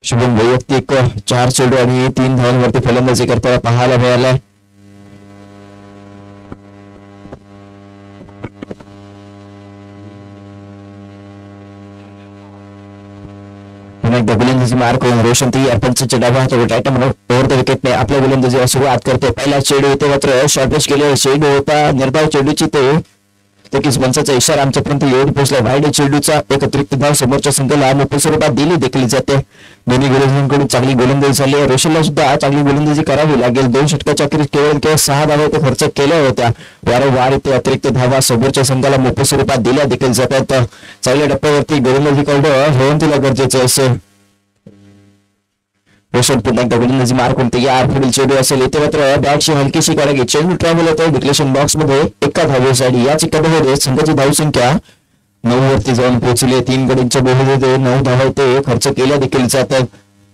शुभम वैयक्तिक 4 चेंडू आणि 3 धावांवरती फलंदाजी करताना पाहायला मिळाला. गोलंदाजी मार्क करून रोशन तयार. पंचांच्या डाव्या हातावर ओव्हर द विकेटने आपल्या गोलंदाजीला सुरुवात करते. पहिला चेंडू होते मात्र शॉर्टेज केले. चेंडू होता निर्धाव चेंडूची ते की पंचाचा इशारा आमच्यापर्यंत येऊन पोहोचला. वाईड चेंडूचा एक अतिरिक्त धाव समोरच्या संघाला मोठ्या स्वरूपात दिली देखील जाते. दोन्ही गोलंदाजांकडून चांगली गोलंदाजी झाली. रोशनला सुद्धा चांगली गोलंदाजी करावी लागेल. 2 षटकाच्या अखेरीस केवळ 6 धावा ते खर्च केल्या होत्या. वारंवार ते अतिरिक्त धावा समोरच्या संघाला मोठ्या स्वरूपात दिल्या देखील जातात. चांगल्या टप्प्यावरती गोलंदाजी करणं होऊन तिला गरजेचं असेल. रोशन पुन्हा एकदा गोलंदाजी मार्कून तयार. पुढील चेंडू असेल इथे मात्र बॅटची हलकीशी काढावी. चेंडू ट्रॅव्हल होतो डिक्लेरेशन बॉक्स मध्ये एका धावेसाठी. याच एकामध्ये संघाची धावसंख्या 9 वरती जाऊन पोहोचली. 3 गडींच्या बोलीमध्ये 9 धावा ते खर्च केल्या देखील जातात.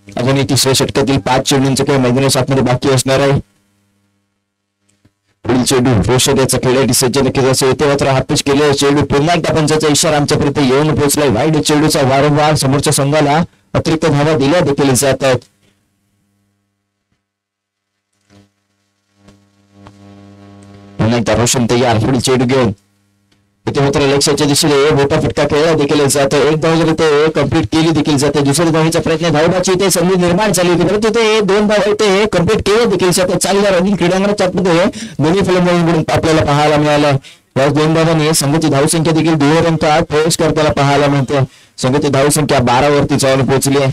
अजूनही तिसऱ्या षटकातील 5 चेंडूंचं खेळ मैदानाच्या आतमध्ये बाकी असणार आहे. पुढील चेंडू रोशन याचा खेळासाठी सज्ज नक्कीच असेल. इथे मात्र हापीस केले. चेंडू पुन्हा एकदा पंचाचा इशारा आमच्यापर्यंत येऊन पोहोचलाय. वाईड चेंडूचा वारंवार समोरच्या संघाला अतिरिक्त धावा दिल्या देखील जातात. रोशन तयार. पुढील चेंडू घेऊन इथे मात्र लक्ष्याच्या दिशेने मोठा फटका खेळला देखील जातो. एक धाव जरी ते कंप्लीट केली देखील जाते. दुसऱ्या धावेचा प्रयत्न धावण्याची ते संधी निर्माण झाली होती परंतु ते 2 धाव ते कंप्लीट केले देखील जाते. चांगल्या रनिंग क्रीडांगणाच्या आतमध्ये दोन्ही फलंदाजांकडून आपल्याला पाहायला मिळालं. या 2 धावांनी संघाची धावसंख्या देखील दुहेरी अंकात प्रवेश करताना पाहायला मिळते. संघाची धावसंख्या 12 वरती जाऊन पोहोचली आहे.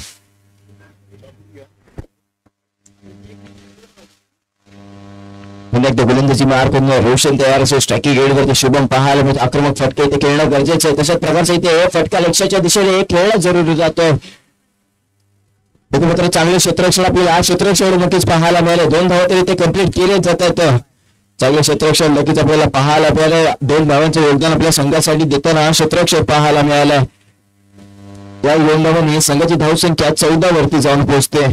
पुन्हा एकदा गोलंदाजी मार्क करून रोशन तयार असेल. स्ट्रायकिंग रेडवरती शुभम पाहायला म्हणजे आक्रमक फटके इथे खेळणं गरजेचं आहे. तशाच प्रकारचा इथे फटका लक्ष्याच्या दिशेने खेळणं जरुरी जातोय. इथे मात्र चांगले क्षेत्ररक्षण आपल्याला क्षेत्ररक्षण नक्कीच पाहायला मिळाले. 2 धावा तरी ते कंप्लीट केले जातात. चांगले क्षेत्ररक्षण नक्कीच आपल्याला पाहायला मिळालं. 2 धावांचं योगदान आपल्या संघासाठी देताना क्षेत्ररक्षण पाहायला मिळालं. या 2 धावांनी संघाची धावसंख्या 14 वरती जाऊन पोहोचते.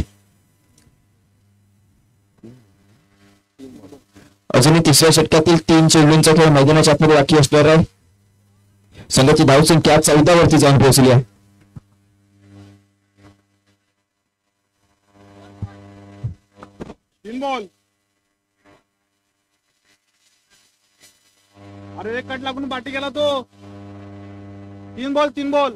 अजूनही तिसऱ्या षटकातील 3 चेंडूंचा खेळ मैदानाच्या आतमध्ये बाकी असणार आहे. संघाची धावसंख्या 14 वरती जाऊन पोहोचली आहे. अरे कट लागून पाठी गेला तो. 3 बॉल.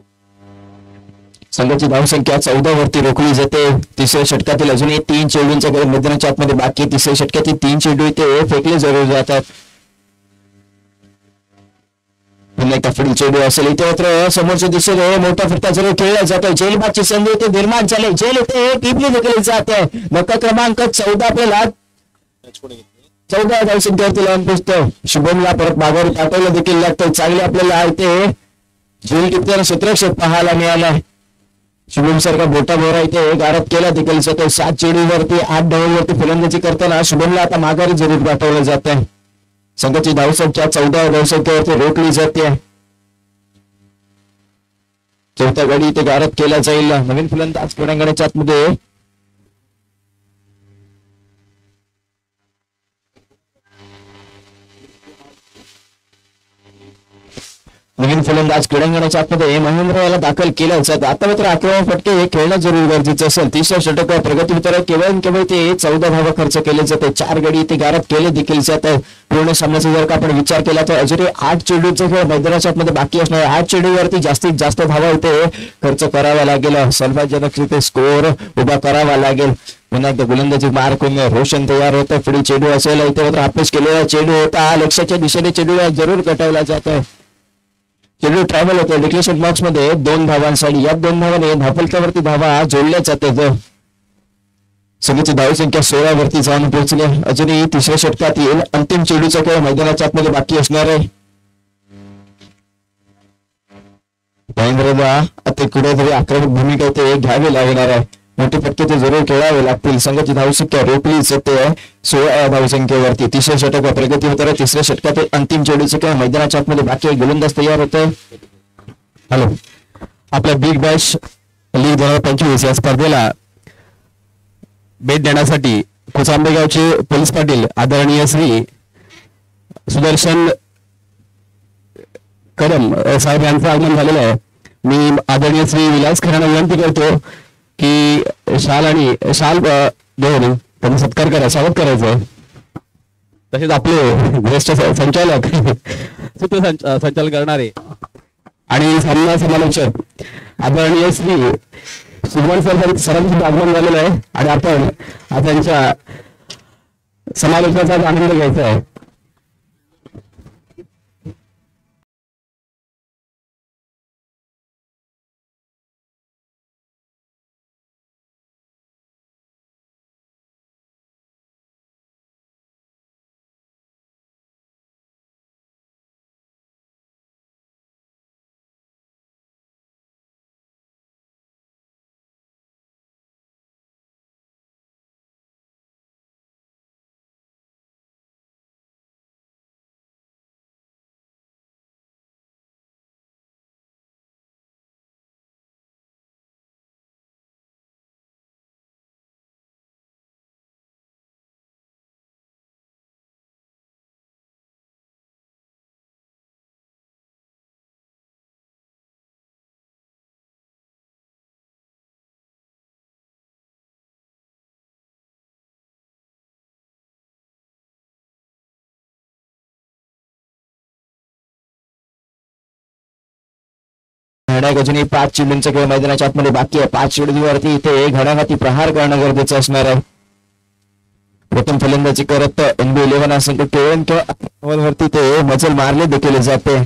संघाची धावसंख्या 14 वरती रोखली जाते. तिसऱ्या षटकातील अजूनही 3 चेंडूंचा खेळ मैदानाच्या आतमध्ये बाकी. तिसऱ्या षटकातील 3 चेंडू इथे फेकले जरूर जातात. पुन्हा एकदा पुढील चेंडू असेल इथे मात्र समोरच्या दिशेने मोठा फटका जरूर खेळला जातोय. झेलबादची संधी इथे निर्माण झाली. झेल इथे टिपली देखील जाते. धक्का क्रमांक 14 आपल्याला 14 धावसंख्येवरती लावून पोहोचतो. शुभमला परत माघारी पाठवलं देखील लागतं. चांगले आपल्याला इथे झेल टिपताना क्षेत्ररक्षक पाहायला मिळालाय. शुभम सारखा मोठा बोरा इथे गारद केला देखील जातो. 7 चेंडूवरती 8 धावांवरती फलंदाजी करताना शुभमला आता माघारी जरूर पाठवलं जात आहे. संघाची धावसंख्या 14 धावसंख्येवरती रोखली जाते. 4था गडी इथे गारद केला जाईल. नवीन फलंदाज क्रीडांगणाच्या आतमध्ये नवीन फलंदाज क्रीडांगणाच्या आतमध्ये महेंद्र याला दाखल केलं जातं. आता मात्र आक्रमक फटके हे खेळणं जरूर गरजेचं असेल. तिसऱ्या षटकावर प्रगती होत आहे. केवळ ते 14 धावा खर्च केले जाते. 4 गडी इथे गारद केले देखील जातात. पूर्ण सामन्याचा जर का आपण विचार केला तर अजूनही 8 चेंडूंचा खेळ मैदानाच्या आतमध्ये बाकी असणार. 8 चेंडूवरती जास्तीत जास्त धावा इथे खर्च करावा लागेल. सन्मानजनक इथे स्कोअर उभा करावा लागेल. पुन्हा एकदा गोलंदाजी मार करून रोशन तयार होतं. पुढील चेंडू असेल इथे मात्र अपेस केलेला चेंडू होता. लक्ष्याच्या दिशेने चेंडूला जरूर कटवला जातोय. चेंडू ट्रॅव्हल होतो डिक्लेरेशन बॉक्स मध्ये 2 धावांसाठी. या 2 धावांनी धावफलकावरती धावा जोडल्या जातात. संघाची धावसंख्या 16 वरती जाऊन पोहोचली. अजूनही तिसऱ्या षटकातील अंतिम चेंडूचा खेळ मैदानाच्या आतमध्ये बाकी असणार आहे. महेंद्रला आता कुठेतरी आक्रमक भूमिका ते घ्यावी लागणार आहे. मोठे फटके ते जरूर खेळावे लागतील. संघाची धावसंख्या रोखली जाते 16 धावसंख्येवरती. तिसऱ्या षटकावर प्रगती होत आहे. तिसऱ्या षटकातील अंतिम चेंडूचे खेळ मैदानाच्या आतमध्ये बाकी. गोलंदाज तयार होतोय. हॅलो, आपल्या बिग बॅश लीग 2025 या स्पर्धेला भेट देण्यासाठी कोचांबेगावचे पोलीस पाटील आदरणीय श्री सुदर्शन कदम साहेब यांचं आगमन झालेलं आहे. मी आदरणीय श्री विलास खराना विनंती करतो की शाल आणि शाल देऊन त्यांचा सत्कार करा, स्वागत करायचं. तसेच आपले ज्येष्ठ संचालक संचालन करणारे आणि सामना समालोचक आदरणीय श्री सुमन सरांचं आगमन झालेलं आहे आणि आपण त्यांच्या समालोचनाचा आनंद घ्यायचा आहे. अजूनही 5 चेंडूंचा खेळ मैदानाच्या आतमध्ये बाकी आहे. 5 चेंडूवरती इथे घडाघाती प्रहार करणं गरजेचं असणार आहे. प्रथम फलंदाजी करत NB11 संघ वरती ते मजल मारले देखील जाते.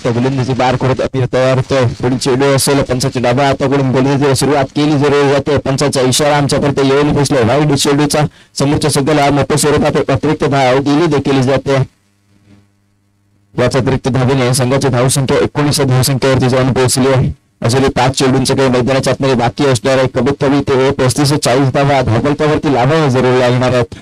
गोलंदाजी बार करत अमिर तयार होतोय. पुढील चेंडू असेल पंचाच्या डाव्या हाताकडून गोलंदाजी सुरुवात केली जरूर जाते. पंचाचा इशारा आमच्याकडे येऊन पोहोचलो. वाईट चेंडूचा समोरच्या संघाला मोठ्या स्वरूपात अतिरिक्त धाव दिली देखील जाते. याच अतिरिक्त धावेने संघाची धावसंख्या 19 धावसंख्येवरती जाऊन पोहोचली आहे. अजूनही 5 चेंडूंचे काही मैदानाच्या आतमध्ये बाकी असणार आहे. कमीत कमी ते 35 ते 40 धावा धावफलकावरती लावायला जरूर लागणार आहेत.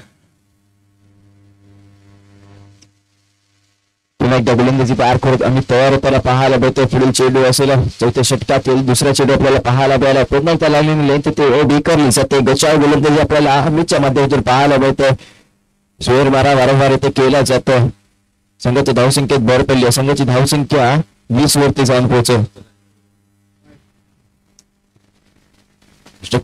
पुन्हा एकदा गोलंदाजी पार करत आम्ही तयार होताना पाहायला मिळतोय. पुढील चेंडू असेल चौथ्या षटकातील दुसरा चेंडू आपल्याला पाहायला मिळाला. पुन्हा एकदा लाईन लेंथ ते ओबी करली जाते. गचाळ गोलंदाजी आपल्याला अमितच्या माध्यमातून पाहायला मिळतोय. स्वेर मारा वारंवार इथे केला जातो. संघाच्या धावसंख्येत भर पडली आहे. संघाची धावसंख्या 20 वरती जाऊन पोहोचेल.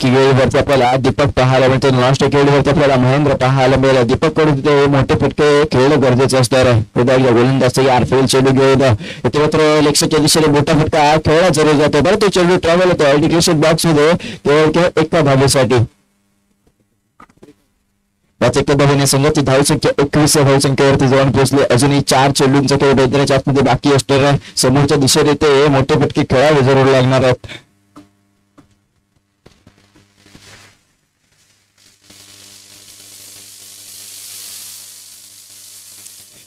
वेळीवरती आपल्याला दीपक पाहायला मिळतो. लास्ट वेळीवरती आपल्याला महेंद्र पाहायला मिळाला. दीपक कडून तिथे मोठे फटके खेळणं गरजेचं असणार आहे. गोलंदाज आरफेल चेंडू घेऊन इथे मात्र लेक्सच्या दिशेने मोठा फटका खेळला जरूर जातो. बरं तो चेंडू ट्रॅव्हल होतो एज्युकेशन बॉक्स मध्ये केवळ एका धावेसाठी. याच एका धावेने संघाची धावसंख्या 21 धावसंख्येवरती जाऊन पोहोचली. अजूनही 4 चेंडूंचा खेळ मैदानाच्या आतमध्ये बाकी असणार आहे. समोरच्या दिशेने ते मोठे फटके खेळावे जरूर लागणार आहेत.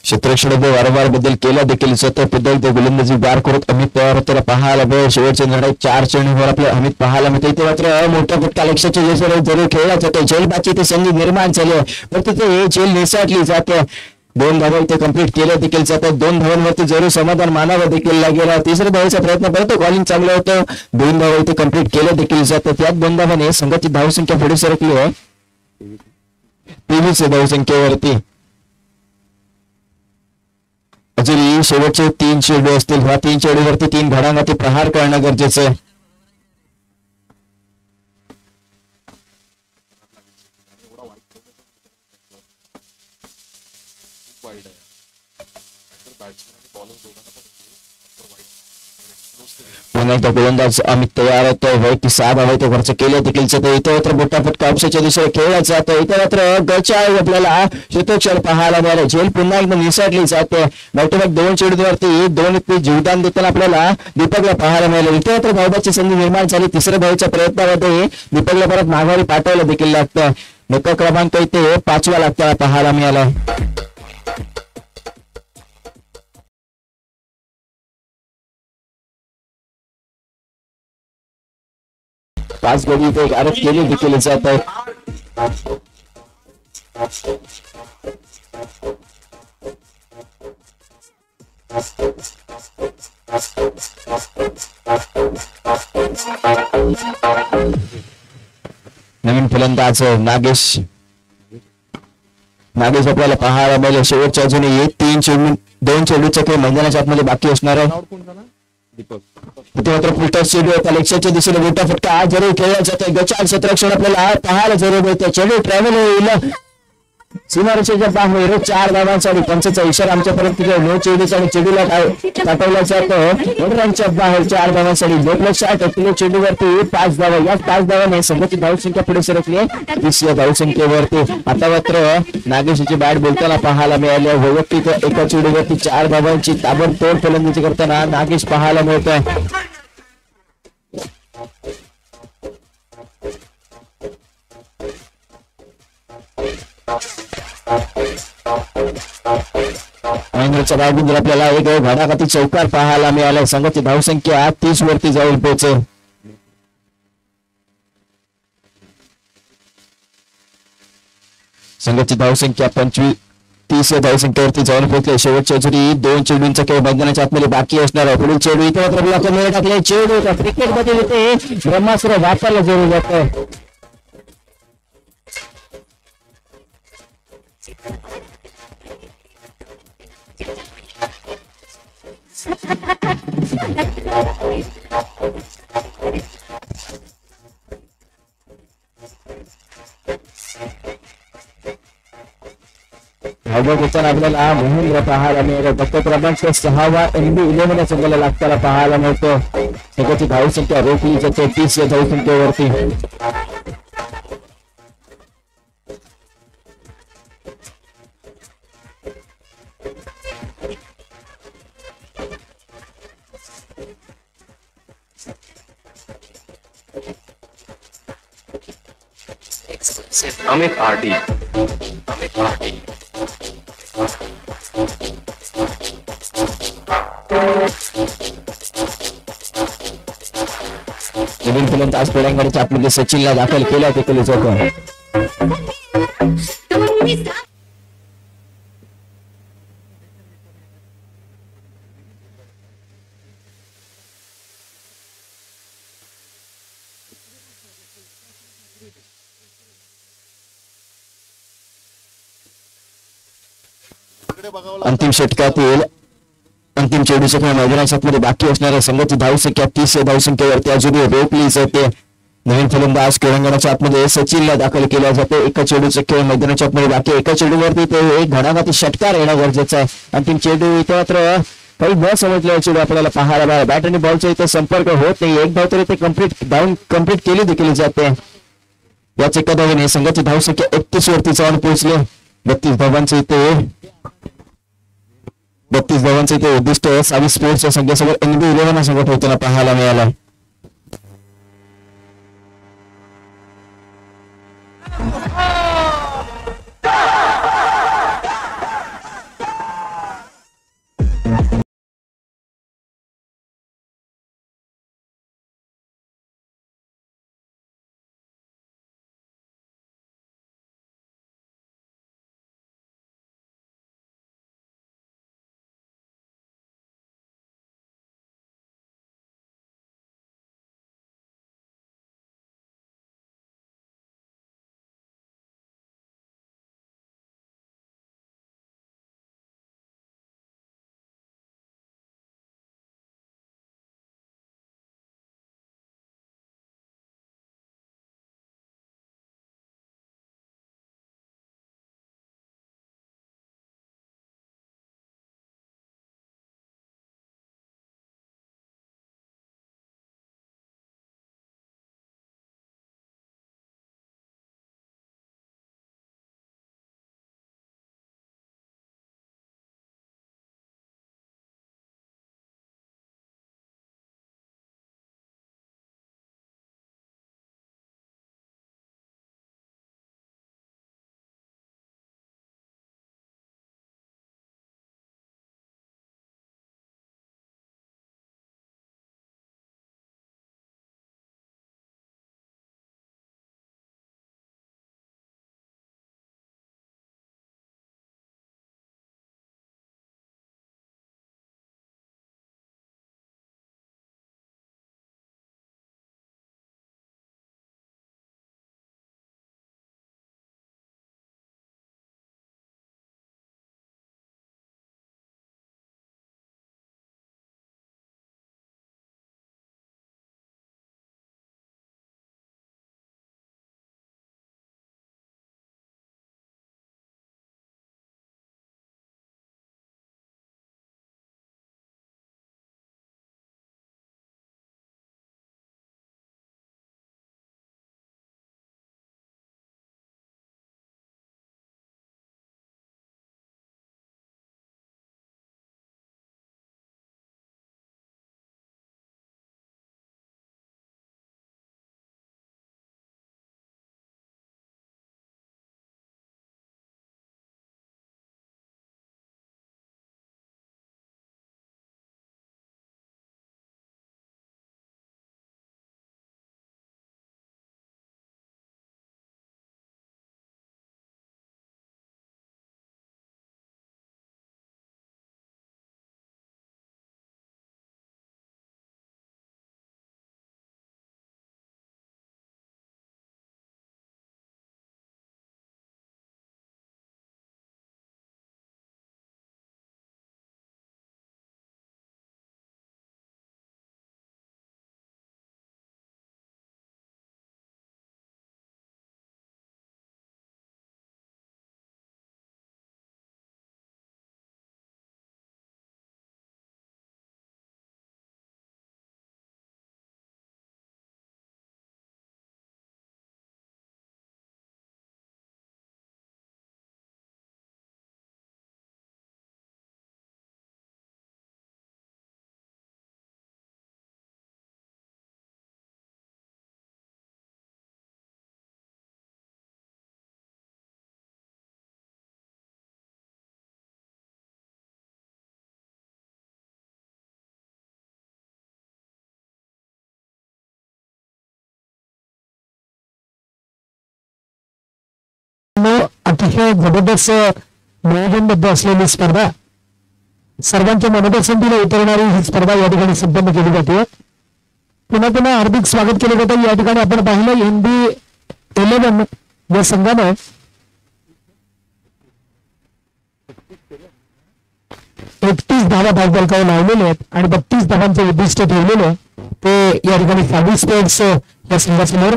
क्षेत्ररक्षणामध्ये वारंवार बदल केला देखील जातो. पुन्हा एकदा गोलंदाजी बार करत अमित तयार होताना पाहायला मिळेल. शेवटच्या लढाईत 4 चेंडूवर आपले अमित पाहायला मिळते. इथे मात्र मोठा फटका लक्षाच्या जरूर खेळला जातो. जेलबाची ते संधी निर्माण झाली आहे पण तिथे जेल निसटली जाते. 2 धावा इथे कंप्लीट केल्या देखील जातात. 2 धावांवरती जरूर समाधान मानावं देखील लागेल. तिसऱ्या धावेचा प्रयत्न करतो. कॉलिंग चांगलं होतं. 2 धावा इथे कंप्लीट केल्या देखील जातात. यात 2 धावाने संघाची धावसंख्या पुढे सरकली आहे 23 धावसंख्येवरती. अजूनही शेवटचे 3 चेंडू असतील. ह्या 3 चेंडूवरती 3 घडाघाती प्रहार करणं गरजेचं आहे. पुन्हा एकदा गोलंदाज अमित तयार होतोय. वैयक्तिक 6 धावा इथे खर्च केले देखील जातो. इथे मात्र मोठा फटका अपशाच्या दिशेने खेळला जातो. इथे मात्र गचाळ आपल्याला क्षेत्ररक्षण पाहायला मिळालं. झेल पुन्हा एकदा निसटली जाते. बॅटबॅक 2 चेंडूवरती 2 इतके जीवदान देताना आपल्याला दीपकला पाहायला मिळालं. इथे मात्र धावबाची संधी निर्माण झाली. तिसऱ्या धावेच्या प्रयत्नामध्ये दीपकला परत माघारी पाठवायला देखील लागतं. धक्का क्रमांक इथे 5वा लागताना पाहायला मिळाला. 5 गडी इथे आरोप केले देखील जात आहेत. नवीन फलंदाज नागेश आपल्याला पाहायला मिळेल शेवटच्या अजूनही दोन चेंडूचा खेळ मैदानाच्या आतमध्ये बाकी असणार आहे. इथे मात्र पुलटा चेंडू कलेक्शनच्या दिशेने मोठा फटका आज जरूर खेळला जातोय. गचाळ क्षेत्ररक्षण आपल्याला पाहायला जरूर मिळते. चेंडू ट्रॅव्हल होईल सीमारेषेच्या बाहेर 4 धावांसाठी पंचाचा इशारा आमच्यापर्यंत नो चेंडूचा आणि चेंडूला पाठवला जातो वडिलांच्या बाहेर 4 धावांसाठी 260 किलो चेंडूवरती 5 धावा. या 5 धावाने संघाची धावसंख्या पुढे सरकली आहे 30 या धावसंख्येवरती. आता मात्र नागेशची बॅट बोलताना पाहायला मिळाली. वैयक्तिक एका चेंडूवरती 4 धावांची ताबडतोड फलंदाजी करताना नागेश पाहायला मिळतोय. महेंद्रच्या बाजूला आपल्याला एक घडाघाती चौकार पाहायला मिळाला. संघाची धावसंख्या 30 वरती जाऊन पोहोचे. संघाची धावसंख्या 30 या धावसंख्येवरती जाऊन पोहोचले. शेवटच्या अजूनही 2 चेंडूंचा खेळ मैदानाच्या आतमध्ये बाकी असणार आहे. पुढील चेंडू इथे मात्र ब्लॉकमध्ये टाकले. चेंडू क्रिकेटमध्ये येते ब्रह्मास्त्र वापरला जरूर जातं. आपल्याला महेंद्र पाहायला मिळतो. फक्त क्रमांक 6वा NB11 संघाला लागताना पाहायला मिळतो. संघाची धावसंख्या रोखली जाते 30 या धावसंख्येवरती. अमित आरडी नवीन फलंदाज तेलंगणाच्या आतमध्ये सचिनला दाखल केला ते केले चौकार. अंतिम षटकातील अंतिम चेंडूचा खेळ मैदानाच्या आतमध्ये बाकी असणाऱ्या संघाची धावसंख्या 30 या धावसंख्येवरती अजूनही रोखली जाते. नवीन फलंदाज तेलंगणाच्या आतमध्ये सचिनला दाखल केला जातो. एका चेंडूचा खेळ मैदानाच्या आतमध्ये बाकी. एका चेंडूवरती ते एक घणाघाती षटकार येणं गरजेचं आहे. अंतिम चेंडू इथे मात्र काही न समजलेला चेंडू आपल्याला पाहायला मिळाला. बॅट आणि बॉलचा इथे संपर्क होत नाही. एक धाव तरी ते कंप्लीट केली देखील जाते. याच एका धावेने संघाची धावसंख्या 31 वरती जाऊन पोहोचले. 32 धावांचे इथे उद्दिष्ट सावी स्पोर्ट्सच्या संघासमोर NB11 संघ ठेवताना पाहायला मिळाला. अतिशय जबरदस्त नियोजनबद्ध असलेली स्पर्धा, सर्वांच्या मनपसंतीला उतरणारी ही स्पर्धा या ठिकाणी संपन्न केली जाते. पुन्हा पुन्हा हार्दिक स्वागत केलं जातं. या ठिकाणी आपण पाहिलं NB11 या संघानं 31 धावा भागबालकावर लावलेले आहेत आणि 32 धावांचं उद्दिष्ट ठेवलेलं ते या ठिकाणी सावी स्पोर्ट्स या संघासमोर.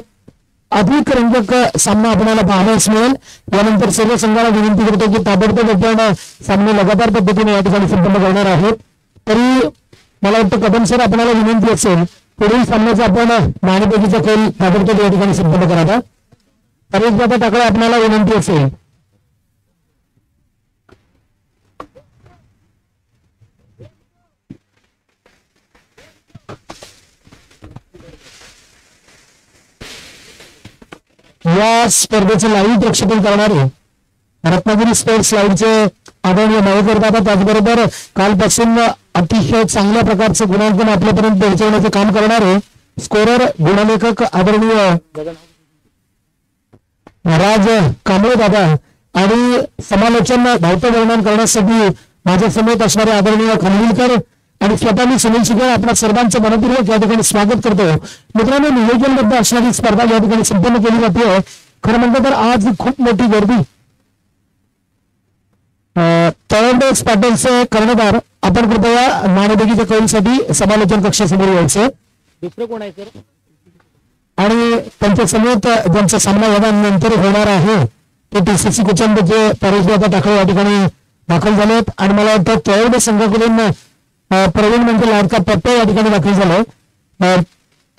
अधिक रंजक सामना आपल्याला पाहायला मिळेल. यानंतर सर्व संघाला विनंती करतो की ताबडतोब आपण सामने लगातार पद्धतीने या ठिकाणी संपन्न करणार आहोत. तरी मला वाटतं कदम सर आपल्याला विनंती असेल पुढील सामन्याचा आपण नाणेफेकीचा खेळ ताबडतोब या ठिकाणी संपन्न करावा. परेश दादा टाकळे आपल्याला विनंती असेल. या स्पर्धेचं लाईव्ह प्रक्षेपण करणारे रत्नागिरी स्पोर्ट्स लाईव्हचे आदरणीय मयेकर दादा, त्याचबरोबर कालपासून अतिशय चांगल्या प्रकारचं गुणांकन आपल्यापर्यंत पोहोचवण्याचं काम करणारे स्कोरर गुणलेखक आदरणीय राज कांबळे दादा आणि समालोचन धावतं वर्णन करण्यासाठी माझ्या समेत असणारे आदरणीय खनविलकर आणि स्वतः मी सुनील शिकवण आपल्या सर्वांचं मनपूर्वक या ठिकाणी स्वागत करतो. मित्रांनो, नियोजनबद्ध असणारी स्पर्धा या ठिकाणी संपन्न केली जाते. खरं म्हणतं तर आज खूप मोठी गर्दी. तळवंडे स्पाटन्सचे कर्णधार आपण कृपया नाणेफेकीच्या कौलसाठी समालोचन कक्षासमोर यायचं. दुसरं कोण आहे सर? आणि त्यांच्या समेत ज्यांचा सामना यानंतर होणार आहे ते TCC कुचंबचे परेश दादा टाकळे या ठिकाणी दाखल झालेत. आणि मला वाटतं तळवंडे संघाकडून प्रवीण म्हणजे लाडका पप्पा या ठिकाणी दाखल झालाय.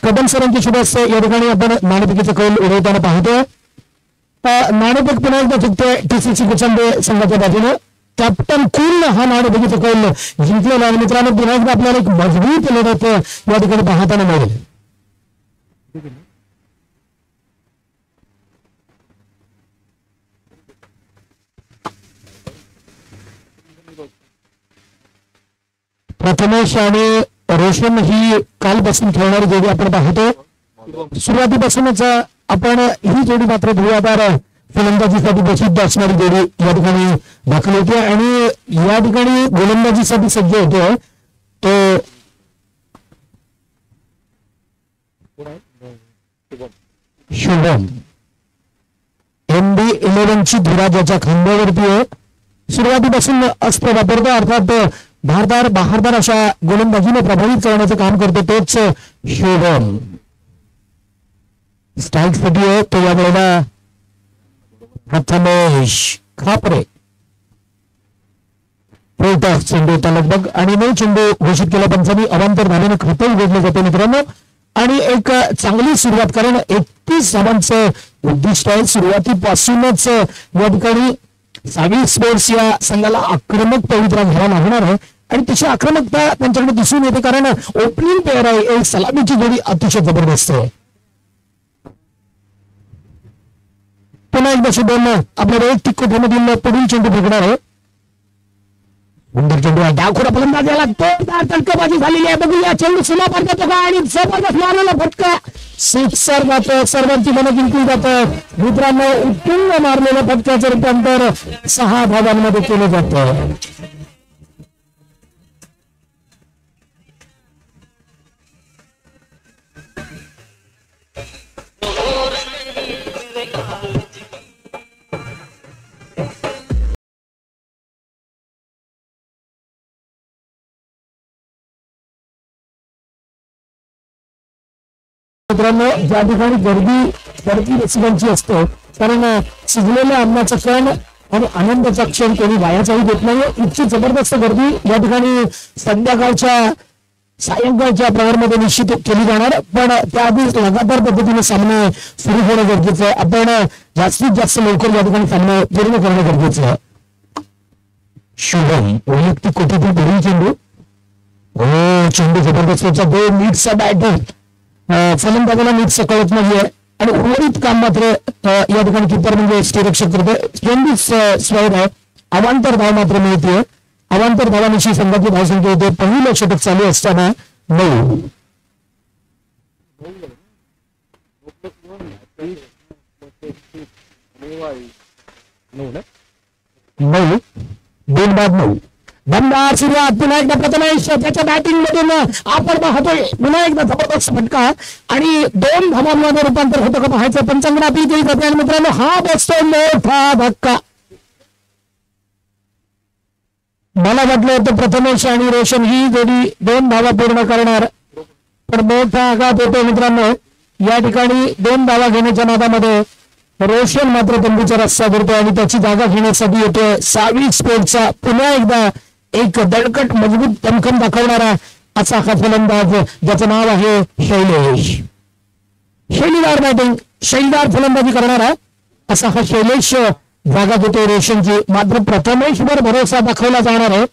कदम सरांची शुभ असते या ठिकाणी आपण नाणेफेकीचा कौल उडवताना पाहतोय. नाणेफेक पुन्हा एकदा चुकतोय TCC कुचंबे संघाच्या बाजूने. कॅप्टन कुल हा नाणेफेकीचा कौल जिंकलेला आहे. मित्रांनो, पुन्हा एकदा आपल्याला एक मजबूत लढत या ठिकाणी पाहताना मिळेल. प्रथमेश आणि रोशन ही कालपासून खेळणारी जोडी आपण पाहतो. सुरुवातीपासूनच आपण ही जोडी मात्र धुळ्यादार फलंदाजीसाठी प्रसिद्ध असणारी जोडी या ठिकाणी दाखल होते आणि या ठिकाणी गोलंदाजीसाठी सज्ज होतो तो शुभम. NB11 ची धुरा ज्याच्या खांद्यावरती आहे. सुरुवातीपासून अस्त्र वापरतो, अर्थात धारदार बहारदार अशा गोलंदाजीने प्रभावित करण्याचं काम करतो तोच शुभम. स्ट्राईक साठी आहे तो या वेळेला प्रथमेश खापरे. चेंडू लगभग आणि 9 चेंडू घोषित केला पंचांनी. अवांतर धावेने खातं उघडलं जाते मित्रांनो. आणि एक चांगली सुरुवात, कारण 31 धावांचं उद्दिष्ट आहे. सुरुवातीपासूनच या ठिकाणी सावी स्पोर्ट्स या संघाला आक्रमक पवित्रा घ्यावा लागणार आहे आणि तशी आक्रमकता त्यांच्याकडे दिसून येते, कारण ओपनिंग प्लेअर आहे. एक सलामीची जोडी अतिशय जबरदस्त आहे. पुन्हा एकदा शुभम आपल्या वैयक्तिक कोठ्यामधील पुढील चेंडू फेकणार आहे. सुंदर चेंडू आहे, डावखोरा फलंदाज लागतो. तडकाबाजी झालेली आहे. बघूया चेंडू सीमा पार जातो का आणि जबरदस्त मारलेला फटका सिक्सर जातो. सर्वांची मनं जिंकली जातं. मित्रांनो, उत्तुंग मारलेल्या फटक्याचं रूपांतर 6 धावांमध्ये केलं जातं. मित्रांनो, ज्या ठिकाणी गर्दी रसिकांची असते, कारण शिजलेल्या अन्नाचा क्षण आणि आनंदाचा क्षण कोणी वायाचाही देत नाही. इतकी जबरदस्त गर्दी या ठिकाणी सायंकाळच्या प्रहरमध्ये निश्चित केली जाणार, पण त्याआधी लगातार पद्धतीने सामने सुरू होणं गरजेचं आहे. आपण जास्तीत जास्त लवकर या ठिकाणी सामने पूर्ण करणं गरजेचं आहे. शुभम वैयक्तिक कोटीतील पुढील चेंडू. चेंडू जबरदस्त. 2 नीटचा बॅटर फलंदाजाला नीट कळत नाहीये आणि उर्वरित काम मात्र या ठिकाणी किपर म्हणजे स्टेरक्षक करतोय. 22 स्क्वेअर आहे. अवांतर धाव मात्र मिळते. अवांतर धावांविषयी संघाची धावसंख्या होते. पहिलं षटक चालू असताना 9. 9 2 बाद 9 दमदार सुरुवात पुन्हा एकदा प्रथमेश त्याच्या बॅटिंग मधून आपण पाहतोय पुन्हा एकदा जबरदस्त फटका आणि 2 धावांमध्ये रूपांतर होतं का पाहायचं. पंचांगण अपील केली जाते आणि मित्रांनो हा बसतो मोठा धक्का. मला वाटलं होतं प्रथमेश आणि रोशन ही जोडी 2 धावा पूर्ण करणार, पण मोठा आघात होतो मित्रांनो. या ठिकाणी 2 धावा घेण्याच्या नादामध्ये रोशन मात्र तंबूचा रस्ता धरतोय आणि त्याची जागा घेण्यासाठी येतोय सावी स्पोर्टचा पुन्हा एकदा एक दणकट मजबूत दमखम दाखवणारा असा हा फलंदाज ज्याचं नाव आहे शैलेश. शैलीदार बॅटिंग शैलीदार फलंदाजी करणारा असा हा शैलेश जागा घेतोय रोशनची. मात्र प्रथमेशवर भरोसा दाखवला जाणार आहे.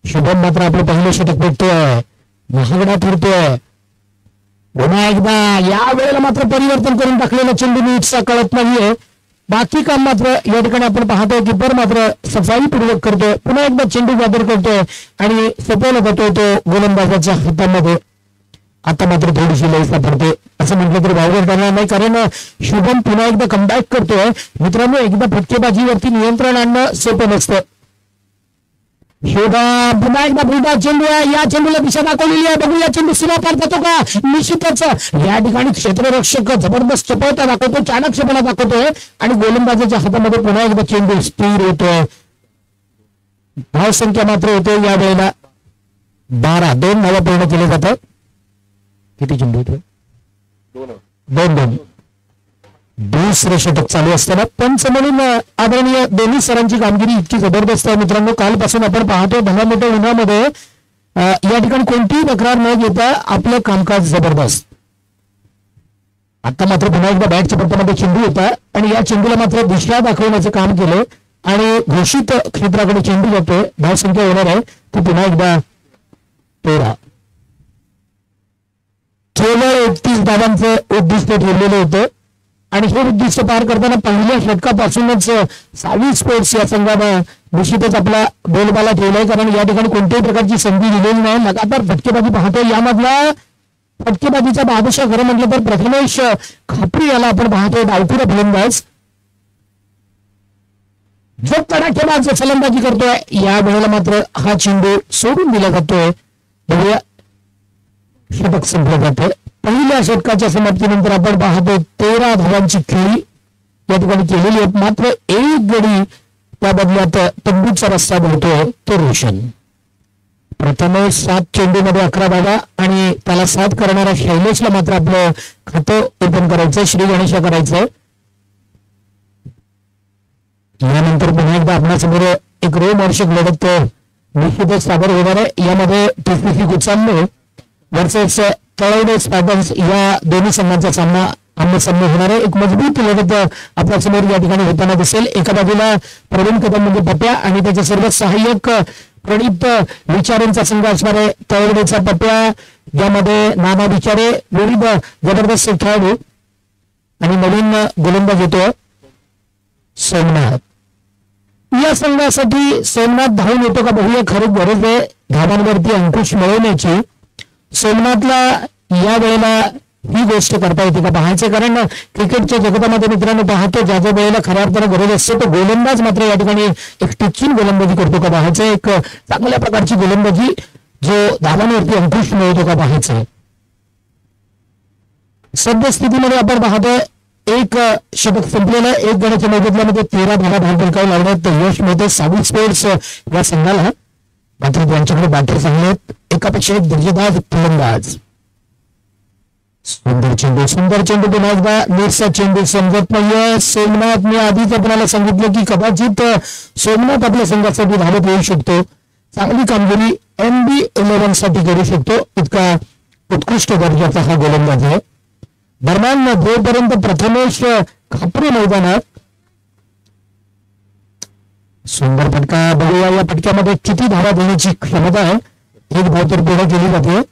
शुभम मात्र आपलं पहिलं षटक भेटतोय, महागडा ठरतोय. पुन्हा एकदा या वेळेला मात्र परिवर्तन करून टाकलेला चेंडू नीटचा कळत नाहीये. बाकी काम मात्र या ठिकाणी आपण पाहतोय कीपर मात्र सफाईपूर्वक करतोय. पुन्हा एकदा चेंडू गदर करतोय आणि सोपवला जातोय तो गोलंदाजाच्या हातामध्ये. आता मात्र थोडीशी लय सापडते असं म्हटलं तरी वावगं करणार नाही, कारण शुभम पुन्हा एकदा कमबॅक करतोय. मित्रांनो एकदा फटकेबाजीवरती नियंत्रण आणणं सोपं नसतं. शुभम पुन्हा एकदा पुढचा चेंडू आहे, या चेंडूला दिशा दाखवलेली आहे. बघूया चेंडू सीमा पार जातो का. निश्चितच या ठिकाणी क्षेत्ररक्षक जबरदस्त चपळता दाखवतो, चाणक्षपणा दाखवतोय आणि गोलंदाजाच्या हातामध्ये पुन्हा एकदा चेंडू स्थिर होतोय. धावसंख्या मात्र होते या वेळेला 12. 2 धावा पूर्ण केले जातात. किती चेंडू होते 2-2. दुसरं षटक चालू असताना पंच म्हणून आदरणीय दोन्ही सरांची कामगिरी इतकी जबरदस्त आहे मित्रांनो. कालपासून आपण पाहतो 10 मीटर उन्हामध्ये या ठिकाणी कोणतीही तक्रार न घेता आपलं कामकाज जबरदस्त. आता मात्र पुन्हा एकदा बॅटच्या पट्ट्यामध्ये चेंडू होता आणि या चेंडूला मात्र दिशा दाखवण्याचं काम केलं आणि घोषित क्षेत्राकडे चेंडू जातोय. धावसंख्या होणार आहे ती पुन्हा एकदा 13. केवळ 31 धावांचं उद्दिष्ट ठेवलेलं होतं आणि हे उद्दिष्ट पार करताना पहिल्या षटकापासूनच सावी स्पोर्ट्स या संघानं निश्चितच आपला बोलबाला ठेवलाय, कारण या ठिकाणी कोणत्याही प्रकारची संधी दिलेली नाही. लगातार फटकेबाजी पाहतोय. यामधला फटकेबाजीचा बादशाह खरं म्हटलं तर प्रथमेश खापरी याला आपण पाहतोय. डावखुरा फलंदाज जो तडाखेबाज फलंदाजी करतोय. या वेळेला मात्र हा चेंडू सोडून दिला जातोय. बघूया षटक संपलं जातं. पहिल्या षटकाच्या समाप्तीनंतर आपण पाहतो 13 धावांची खेळी या ठिकाणी केलेली आहे. मात्र एक गडी त्या बदल्यात तंबूचा रस्ता धरतोय तो रोशन. प्रथमेश 7 चेंडूमध्ये 11 धावा आणि त्याला 7 करणारा शैलेशला मात्र आपलं खातं ओपन करायचं, श्री गणेशा करायचं. यानंतर पुन्हा एकदा आपल्यासमोर एक रोमहर्षक लढत निश्चितच सादर होणार आहे. यामध्ये TCC गुचांनो वर्सेस तळवडे स्पायडर्स या दोन्ही संघांचा सामना आमने-सामने होणार आहे. एक मजबूत लढत आपल्या समोर या ठिकाणी होताना दिसेल. एका बाजूला प्रवीण कदम म्हणजे पप्या आणि त्याचे सर्व सहाय्यक प्रणित विचारेंचा संघ असणार आहे. तळवडेचा पप्या, ज्यामध्ये नाना विचारे विविध जबरदस्त खेळाडू आणि नवीन गोलंदाज येतो सोमनाथ. या संघासाठी सोमनाथ धावून येतो का बघूया. खरी गरज आहे धावांवरती अंकुश मिळवण्याची. सोमनाथला या वेळेला ही गोष्ट करता येते का पाहायचं, कारण क्रिकेटच्या जगतामध्ये मित्रांनो पाहतो ज्या ज्या वेळेला खऱ्या अर्थानं गरज असते तो गोलंदाज मात्र या ठिकाणी एक टिचून गोलंदाजी करतो का पाहायचं. एक चांगल्या प्रकारची गोलंदाजी जो धावांवरती अंकुश मिळवतो का पाहायचं. सद्यस्थितीमध्ये आपण पाहतोय एक षटक संपलेलं. एक गड्याच्या मोबदल्यामध्ये 13 धावा धावपलकावर लावण्यात यश मिळते सावी स्पोर्ट्स या संघाला. मात्र त्यांच्याकडे बॅटर चांगले आहेत. एकापेक्षा एक दर्जेदार फलंदाज. सुंदर चेंडू पुन्हा एकदा नीटचा चेंडू समजत नाहीये. सोमनाथ, मी आधीच आपल्याला सांगितलं की कदाचित सोमनाथ आपल्या संघासाठी धावत येऊ शकतो. चांगली कामगिरी MB11 साठी करू शकतो. इतका उत्कृष्ट दर्जाचा हा गोलंदाज आहे. दरम्यान जोपर्यंत प्रथमेश खापरे मैदानात. सुंदर फटका. बघूया या फटक्यामध्ये किती धावा देण्याची क्षमता आहे. 1 धाव तर पूर्ण केली जाते.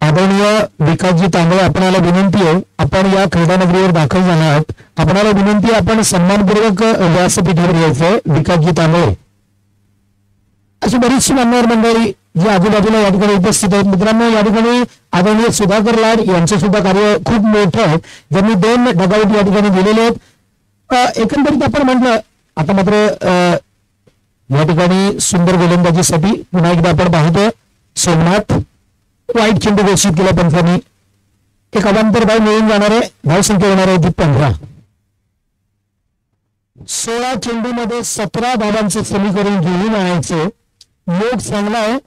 आदरणीय विकासजी तांबळे, आपणाला विनंती आहे, आपण या क्रीडानगरीवर दाखल झाला आहात. आपणाला विनंती आहे आपण सन्मानपूर्वक व्यासपीठावर यायचंय. विकासजी तांबळे अशी बरीचशी मान्यवर मंडळी जे आजूबाजूला या ठिकाणी उपस्थित आहेत. मित्रांनो, या ठिकाणी आदरणीय सुधाकर लाड यांचं सुद्धा कार्य खूप मोठं आहे. ज्यांनी 2 डगआउट या ठिकाणी दिलेले आहेत. एकंदरीत आपण म्हटलं, आता मात्र या ठिकाणी सुंदर गोलंदाजीसाठी पुन्हा एकदा आपण पाहतो सोमनाथ. वाईट चेंडू घोषित केला पंचांनी. एक अवांतर धाव मिळून जाणारे धावसंख्या होणार आहे ती 15. 16 चेंडूमध्ये 17 धावांचं समीकरण घेऊन आणायचं योग चांगला आहे,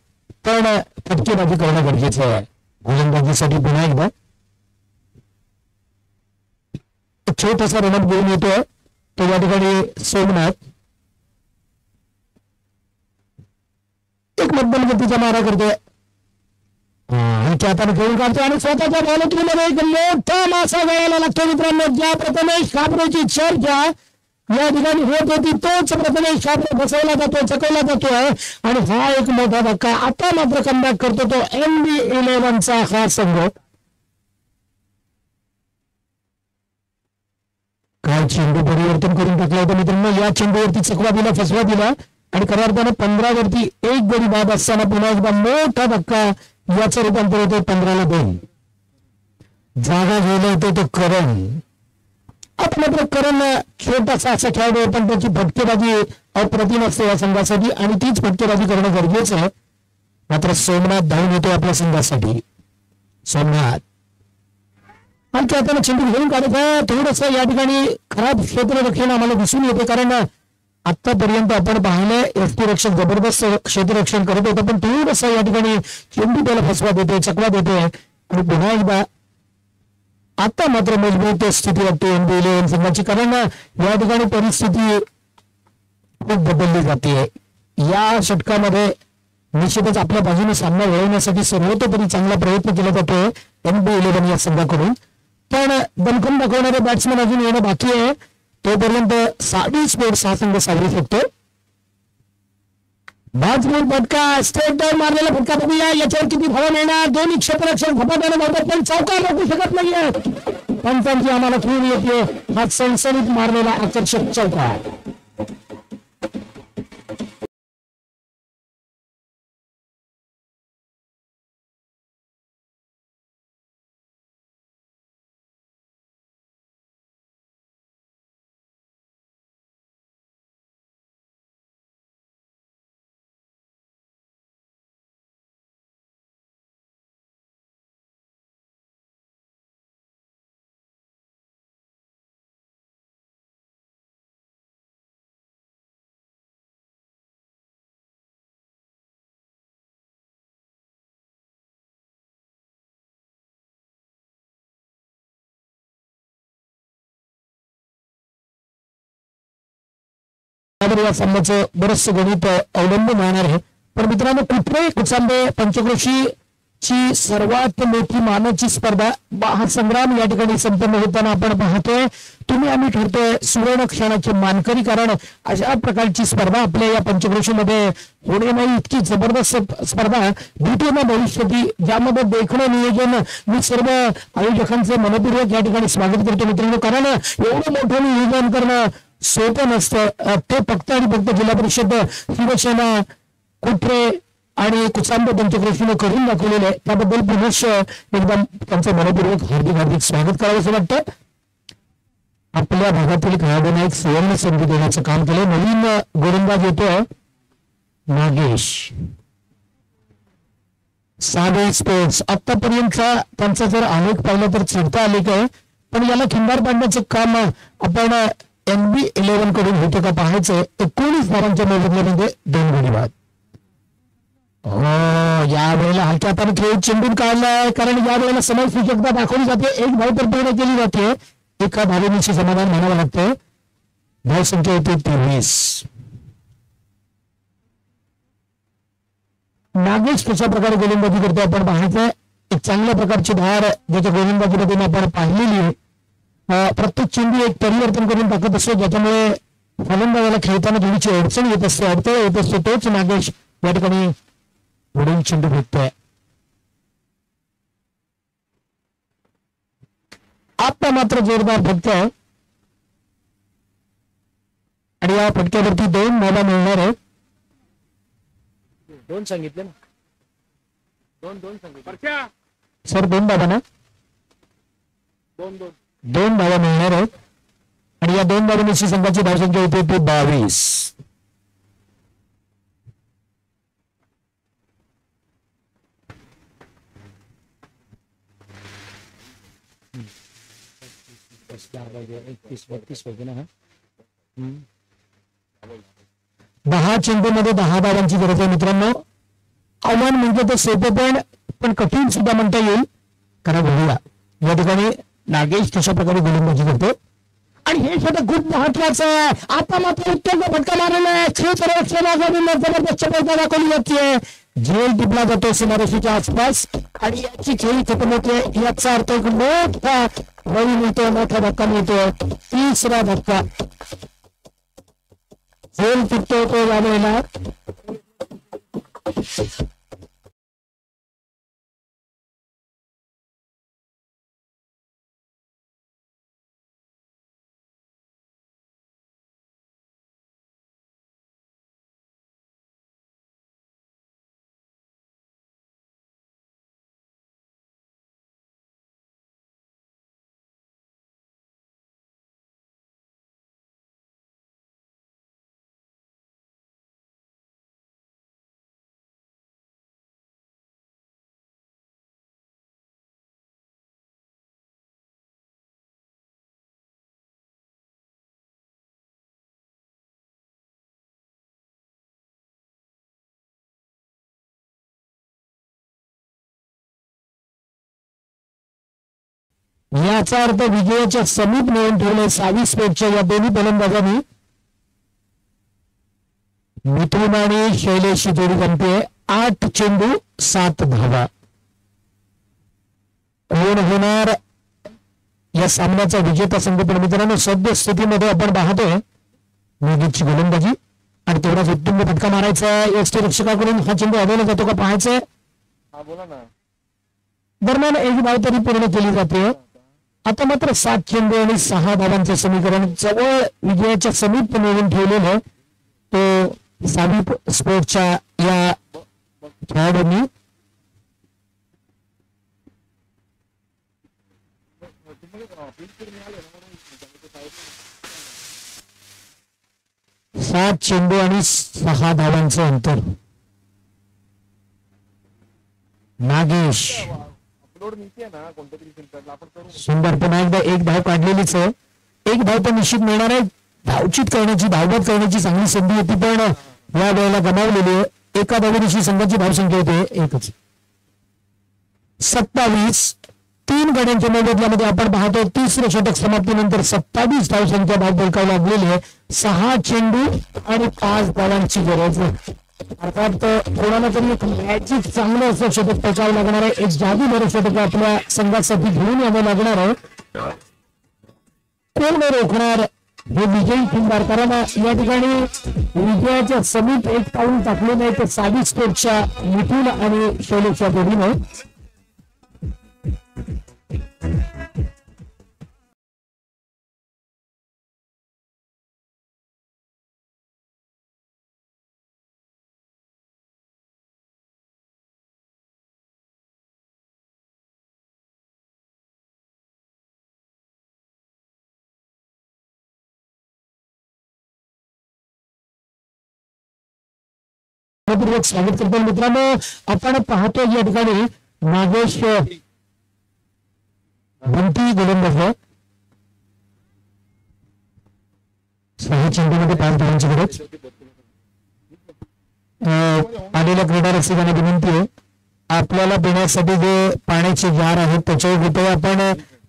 पण फटकेबाजी करणं गरजेचं आहे. गोलंदाजीसाठी पुन्हा एकदा छोटासा रनअप घेऊन येतोय तो या ठिकाणी सोमनाथ. एक मध्यम गतीचा मारा करतोय, हलक्या हाताने खेळून काढतो आणि स्वतःच्या बॉलिंगमध्ये एक मोठा मासा गळायला लागतो. मित्रांनो, ज्या प्रथमेश काबरेची चर्चा या ठिकाणी होत होती तोच प्रथमेश काबरे फसवला जातो, चकवला जातोय आणि हा एक मोठा धक्का. आता मात्र कमबॅक करतो तो NB11चा हा संघ. काय चेंडू परिवर्तन करून टाकला होता मित्रांनो. या चेंडूवरती चकवा दिला, फसवा दिला आणि खऱ्या अर्थानं 15 वरती 1 गडी बाद असताना पुन्हा एकदा मोठा धक्का. याचं रूपांतर होतं 15ला 2. जागा गेला होतो तो करण. आता मात्र करण छोटासा असा खेळाडू आहे, पण त्याची फटकेबाजी अप्रतिम असते या संघासाठी आणि तीच फटकेबाजी करणं गरजेचं आहे. मात्र सोमनाथ धावून येतो आपल्या संघासाठी. सोमनाथ आणखी आता चेंडू घेऊन काढत आहे. थोडस या ठिकाणी खराब क्षेत्ररक्षण आम्हाला दिसून येते, कारण आतापर्यंत आपण पाहिलं एसटी रक्षक जबरदस्त क्षेत्ररक्षण करत होतं, पण थोडस या ठिकाणी चेंडू त्याला फसवा देतोय, चकवा देतोय आणि पुन्हा एकदा आता मात्र मजबूत स्थिती वाटते NB11 संघाची, कारण या ठिकाणी परिस्थिती खूप बदलली जाते. या षटकामध्ये निश्चितच आपल्या बाजूने सामना वळवण्यासाठी सर्वतोपरी चांगला प्रयत्न केला जातोय NB11 या संघाकडून, पण दणकून दाखवणारे बॅट्समन अजून येणं बाकी आहे. तोपर्यंत साडी स्पोर्ट्स हा संघ सावरू शकतो. बाजमूल फटका, स्ट्रेट डाऊन मारलेला फटका बघूया. याच्यावर किती धावा मिळणार. दोन्ही क्षेत्ररक्षक झपाट्याने धावतात, पण चौकार रोखू शकत नाहीये. पंचांची आम्हाला खून येते. हा सणसणीत मारलेला आकर्षक चौकार. या सामन्याचं बरंचसं गणित अवलंबून राहणार आहे. पण मित्रांनो, कुठे कुचांबे पंचक्रोशीची सर्वात मोठी मानाची स्पर्धा हा संग्राम या ठिकाणी संपन्न होताना आपण पाहतोय. तुम्ही आम्ही ठरतोय सुवर्ण क्षणाचे मानकरी, कारण अशा प्रकारची स्पर्धा आपल्या या पंचक्रोशीमध्ये होणे नाही. इतकी जबरदस्त स्पर्धा भेटून भविष्याती, ज्यामध्ये देखणं नियोजन मी सर्व आयोजकांचे मनपूर्वक या ठिकाणी स्वागत करतो मित्रांनो, कारण एवढं मोठं नियोजन करणं सोपं नसतं. ते फक्त आणि फक्त जिल्हा परिषद शिवसेना कुठे आणि कुचांबे पंचक्रोशीने करून दाखवलेले आहे. त्याबद्दल पुनश्च एकदम त्यांचं मनपूर्वक हार्दिक हार्दिक स्वागत करावं असं वाटतं. आपल्या भागातील खेळाडूंना एक सुवर्ण संधी देण्याचं काम केलं. नवीन गोलंदाज येतोय नागेश. साडे स्पोर्ट्स आतापर्यंतचा त्यांचा जर आलेख पाहिला तर चढता आलेख आहे, पण याला खिंडार पाडण्याचं काम आपण NB11 कडून होतं का पाहायचंय. 19 धावांच्या मोबदल्यामध्ये 2 गडी बाद. या वेळेला हलक्या हाताने खेळ चेंडून काढलाय, कारण या वेळेला समय सूचकता दाखवली जाते. 1 धाव तर पूर्ण केली जाते. एका धावेनिशी समाधान म्हणावं लागतं. धाव संख्या होते 23. नागेश कशा प्रकारे गोलंदाजी करतो आपण पाहायचंय. एक चांगल्या प्रकारची धार ज्याच्या गोलंदाजीमध्ये आपण पाहिलेली आहे. प्रत्येक चेंडू एक परिवर्तन करून टाकत असतो, ज्याच्यामुळे फलंदाजाला खेळताना थोडीशी अडचण येत असते, अडथळा येत असतो. तोच नागेश या ठिकाणी पुढील चेंडू भेटतोय. आता मात्र जोरदार फटका आणि या फटक्यावरती 2 धावा मिळणार आहेत. 2 सांगितले ना. सर 2 धावा ना, 2 धावा मिळणार आहेत आणि या 2 धावांनी संघाची धावसंख्या होते ती 22. दहा चेंडूमध्ये 10 धावांची गरज आहे मित्रांनो. आव्हान म्हणजे ते सोपे पण कठीण सुद्धा म्हणता येईल. कारण बघूया या ठिकाणी नागेश तशा प्रकारे गोलंदाजी करतो आणि हे षटक खूप महत्वाचं आहे. आता मात्र उत्तम फटका मारलेला आहे. जबरदस्त चपळता दाखवली जाते. झेल टिपला जातो सीमारेषेच्या आसपास आणि याची खेळी खतम होते. याचा अर्थ एक मोठा बळी मिळतो, मोठा धक्का मिळतो. 3रा धक्का झेल टिपतो तो यावेळेला. याचा अर्थ विजयाच्या समीप नेऊन ठेवले 26 स्पेटच्या या दोन्ही फलंदाजांनी. मिथुन आणि शैलेश जोडी जमते. 8 चेंडू 7 धावा. कोण होणार या सामन्याचा विजेता संघ? पण मित्रांनो सद्यस्थितीमध्ये आपण पाहतोय नागेशची गोलंदाजी आणि तेवढाच उत्तुंग फटका मारायचा. यष्टीरक्षकाकडून हा चेंडू अडवला जातो का पाहायचंय. दरम्यान एक धाव तरी पूर्ण केली जाते. आता मात्र 7 चेंडू आणि 6 धावांचे समीकरण जवळ विजयाच्या समीप मिळवून ठेवलेलं तो साबी स्पोर्टच्या या खेळाडूंनी. सात चेंडू आणि 6 धावांचं अंतर. नागेश सुंदर पुन्हा एकदा एक धाव काढलेलीच आहे. एक धाव तर निश्चित मिळणार आहे. धावचित करण्याची, धावबाद करण्याची चांगली संधी होती पण या वेळेला गमावलेली आहे. एका धावेनिशी संघाची धावसंख्या होते एकच. 27. 3 गड्यांच्या मोबदल्यामध्ये आपण पाहतो 3रं षटक समाप्तीनंतर 27 धावसंख्या धावफलकावर लागलेली आहे. 6 चेंडू आणि 5 धावांची गरज. अर्थात कोणाला तरी एक मॅजिक चांगलं असं षटक पळकावं लागणार आहे. एक जादूगार षटक आपल्या संघासाठी घेऊन यावं लागणार आहे. कोण रोखणार हे विजयी खिंडार. कारण या ठिकाणी विजयाच्या समीप एक पाऊल टाकले नाही ते 26 स्पोर्टच्या मिथुन आणि शैलेशच्या जोडीने. स्वागत करतो मित्रांनो. आपण पाहतो या ठिकाणी नागेश बंटी गोलंदाज 6 चेंडूमध्ये 5 धावांची गरज. आलेल्या क्रीडा रसिकांना विनंती आहे आपल्याला पिण्यासाठी जे पाण्याचे जार आहेत त्याच्यावर कृपया आपण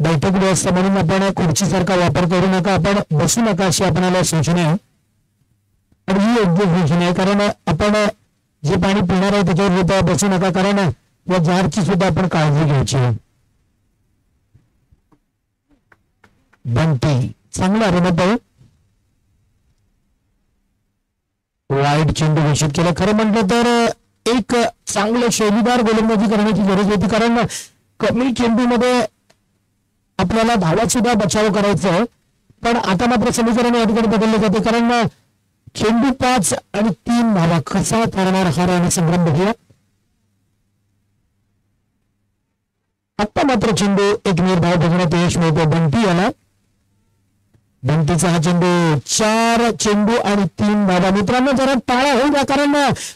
बैठक व्यवस्था म्हणून आपण खुर्चीसारखा वापर करू नका. आपण बसू नका अशी आपल्याला सूचना आहे आणि ही योग्य सूचना आहे. कारण आपण जे पाणी पिणार आहे त्याच्यावर कृपया बसू नका. कारण या जारची सुद्धा आपण काळजी घ्यायची आहे. बंटी चांगला रमत आहे. वाईट चेंडू घोषित केला. खरं म्हटलं तर एक चांगलं शैलीदार गोलंदाजी करण्याची गरज होती. कारण कमी चेंडूमध्ये आपल्याला धावात सुद्धा बचाव करायचा आहे. पण आता मात्र समीकरण या ठिकाणी बदलले जाते. कारण चेंडू 5 आणि 3 धावा. कसा ठरणार हा आणि संग्राम बघूया. आता मात्र चेंडू एक निर्धाव बघण्यात यश मिळतो बंटी याला. बंटीचा हा चेंडू 4 चेंडू आणि 3 धावा. मित्रांनो जरा टाळा होऊ द्या, कारण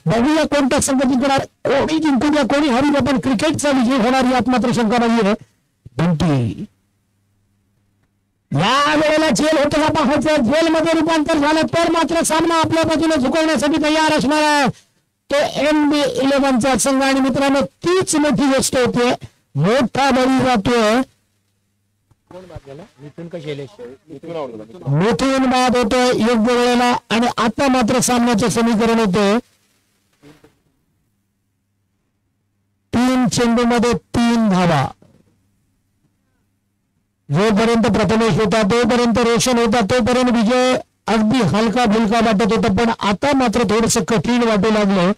बघूया कोणता संघ जिंकणार. कोणी जिंकू द्या कोणी हरू द्या, पण क्रिकेटचा विजय होणार यात मात्र शंका नाहीये. बंटी या वेळेला जेल होतं का पाहायचं. जेलमध्ये रूपांतर झालं तर मात्र सामना आपल्या बाजूने झुकवण्यासाठी तयार असणार आहे तो NB11चा संघ. आणि मित्रांनो तीच मोठी गोष्ट होते, मोठा बळी जातोय. मिथून बाद होतोय योग्य वेळेला. आणि आता मात्र सामन्याचं समीकरण होतं 3 चेंडूमध्ये 3 धावा. जोपर्यंत प्रथमेश होता तोपर्यंत रोशन होता, तोपर्यंत विजय अगदी हलका फुलका वाटत होता. पण आता मात्र थोडस कठीण वाटू लागलं,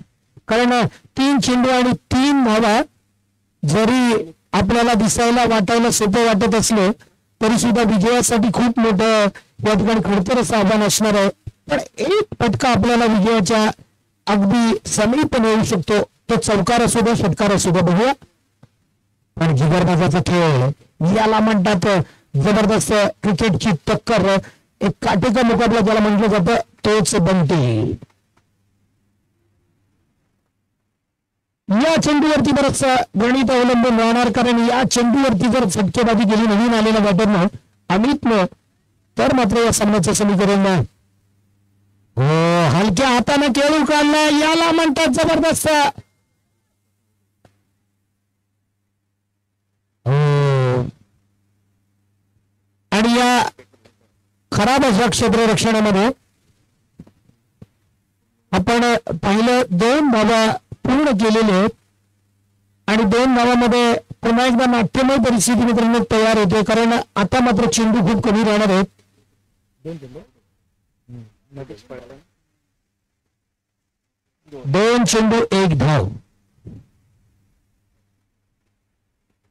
कारण 3 चेंडू आणि 3 धावा जरी आपल्याला दिसायला वाटायला सोपं वाटत असलं तरी सुद्धा विजयासाठी खूप मोठं या ठिकाणी खडतर असं आव्हान असणार आहे. पण एक फटका आपल्याला विजयाच्या अगदी समीप मिळू शकतो, तो चौकार असू द्या षटकार असू द्या. बघूया. पण जिगरबाजाचा खेळ याला म्हणतात जबरदस्त क्रिकेटची टक्कर, एक काटेका मुकाबला ज्याला म्हटलं जातं तोच बंटी. या चेंडूवरती बरंच गणित अवलंबून राहणार, कारण या चेंडूवरती जर झटकेबाजी गेली नवीन आलेल्या बॅटरनं अमितनं तर मात्र या सामन्याचं समीकरण हलक्या हाताने खेळू काढला याला म्हणतात जबरदस्त. आणि या खराब अशा क्षेत्ररक्षणामध्ये आपण पाहिलं 2 धावा पूर्ण केलेले आहेत आणि 2 धावांमध्ये पुन्हा एकदा नाट्यमय परिस्थिती मित्रांनो तयार होते, कारण आता मात्र चेंडू खूप कमी राहणार आहेत. 2 चेंडू 1 धाव.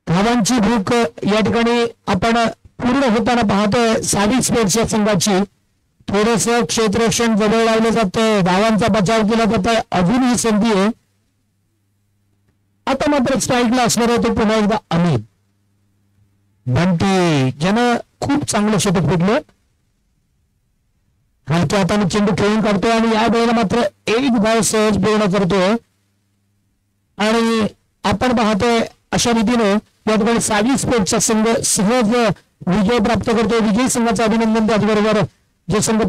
धावांची भूक या ठिकाणी आपण पूर्ण होताना पाहतोय सावी स्पोर्ट्स या संघाची. थोडस क्षेत्ररक्षण जवळ लावलं जातंय, धावांचा बचाव केला जातोय, अजूनही संधी आहे. आता मात्र स्ट्राईकला असणार आहे तो पुन्हा एकदा अमित. बंटी ज्यानं खूप चांगलं शतक फेकलं, हलक्या हाताने चेंडू खेळून काढतोय आणि या वेळेला मात्र 1 धाव सहज पूर्ण करतोय. आणि आपण पाहतोय अशा रीतीने या ठिकाणी सावी स्पोर्ट्सचा संघ सहज विजय प्राप्त करतोय. विजयी संघाचं अभिनंदन. त्याचबरोबर जे संघ